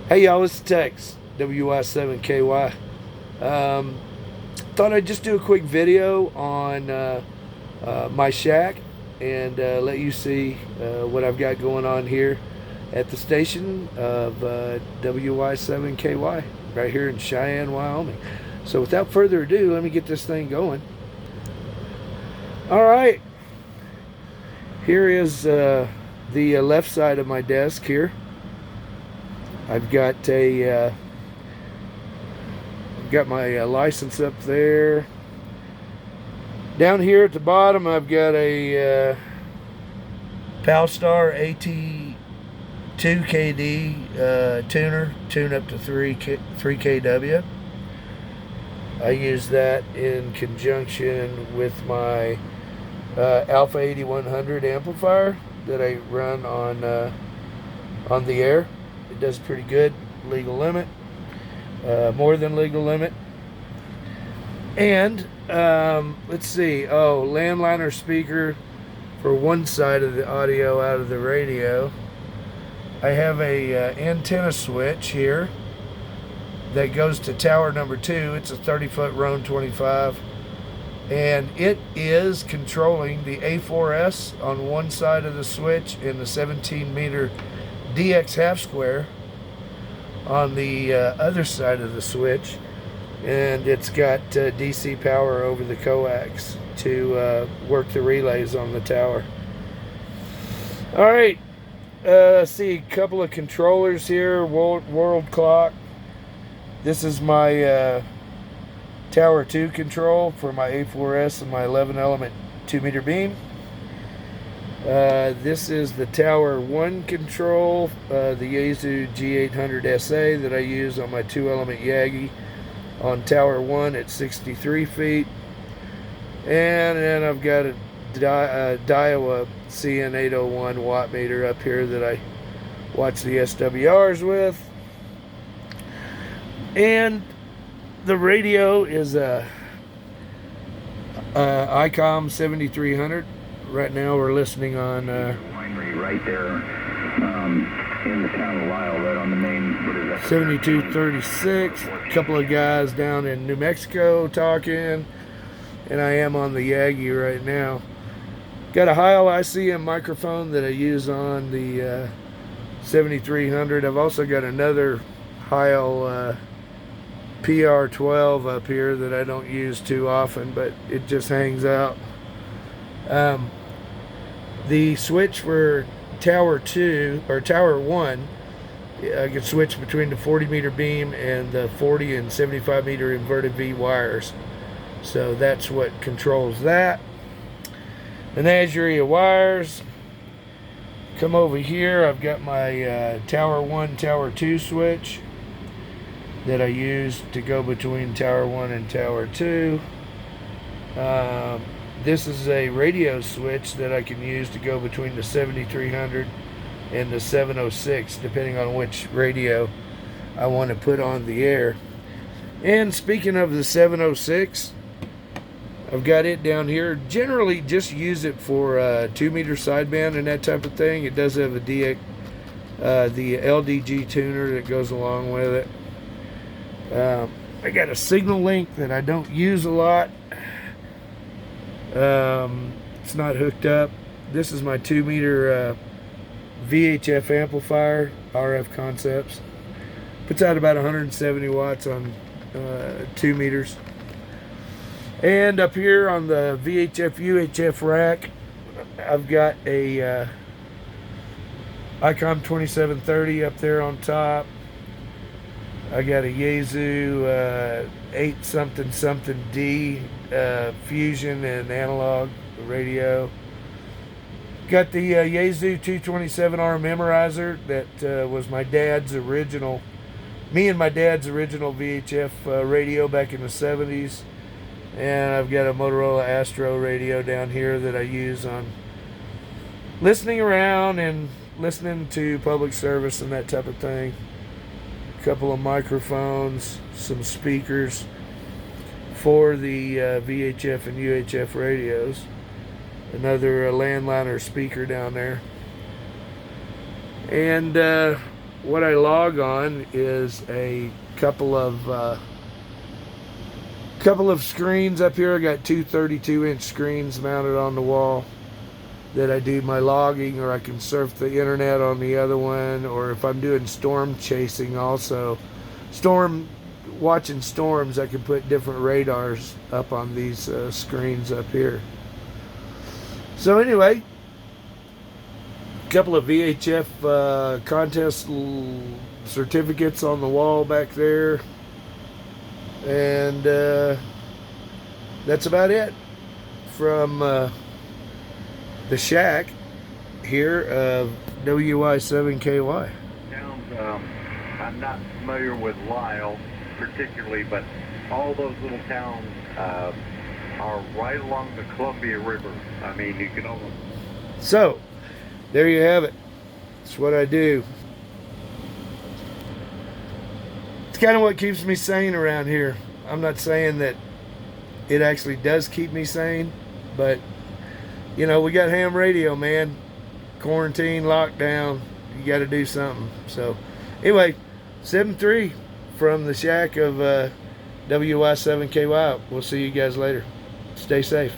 Hey y'all, it's Tex, WY7KY. Thought I'd just do a quick video on my shack and let you see what I've got going on here at the station of WY7KY right here in Cheyenne, Wyoming. So without further ado, let me get this thing going. All right, here is the left side of my desk here. I've got my license up there. Down here at the bottom, I've got a Palstar AT2KD tune up to 3 kW. I use that in conjunction with my Alpha 8100 amplifier that I run on the air. It does pretty good, legal limit, more than legal limit. And let's see, landliner speaker for one side of the audio out of the radio. I have a antenna switch here that goes to tower number 2. It's a 30-foot Roan 25, and it is controlling the A4S on one side of the switch and the 17-meter DX half square on the other side of the switch, and it's got DC power over the coax to work the relays on the tower. All right, see a couple of controllers here. World clock. This is my tower 2 control for my A4S and my 11 element 2-meter beam. This is the Tower 1 control, the Yaesu G800 SA that I use on my 2-element Yagi on Tower 1 at 63 feet. And then I've got a Daiwa CN801 watt meter up here that I watch the SWRs with. And the radio is a ICOM 7300. Right now we're listening on winery right there in the town of Lyle, right on the main 7236. A couple of guys down in New Mexico talking, and I am on the Yagi right now. Got a Heil ICM microphone that I use on the 7300. I've also got another Heil PR12 up here that I don't use too often, but it just hangs out. The switch for Tower 2 or Tower 1, I can switch between the 40-meter beam and the 40 and 75-meter inverted V wires. So that's what controls that. Menagerie of wires. Come over here, I've got my Tower 1, Tower 2 switch that I use to go between Tower 1 and Tower 2. This is a radio switch that I can use to go between the 7300 and the 706, depending on which radio I want to put on the air. And speaking of the 706, I've got it down here. Generally just use it for 2-meter sideband and that type of thing. It does have a DX, the LDG tuner that goes along with it. I got a signal link that I don't use a lot. It's not hooked up. This is my 2-meter VHF amplifier, RF Concepts. Puts out about 170 watts on 2 meters. And up here on the VHF UHF rack, I've got a ICOM 2730 up there on top. I got a Yaesu 8 something something D fusion and analog radio. Got the Yaesu 227R memorizer that was my dad's original, me and my dad's original VHF radio back in the 70s. And I've got a Motorola Astro radio down here that I use on listening around and listening to public service and that type of thing. Couple of microphones, some speakers for the VHF and UHF radios. Another landliner speaker down there. And what I log on is a couple of screens up here. I got two 32-inch screens mounted on the wall that I do my logging, or I can surf the internet on the other one, or if I'm doing storm chasing, also watching storms, I can put different radars up on these screens up here. So anyway, a couple of VHF contest certificates on the wall back there, and that's about it from the shack here of WY7KY. I'm not familiar with Lyle particularly, but all those little towns are right along the Columbia River. I mean, you can almost... So, there you have it. That's what I do. It's kind of what keeps me sane around here. I'm not saying that it actually does keep me sane, but you know, we got ham radio, man. Quarantine, lockdown. You got to do something. So, anyway, 7-3 from the shack of WY7KY. We'll see you guys later. Stay safe.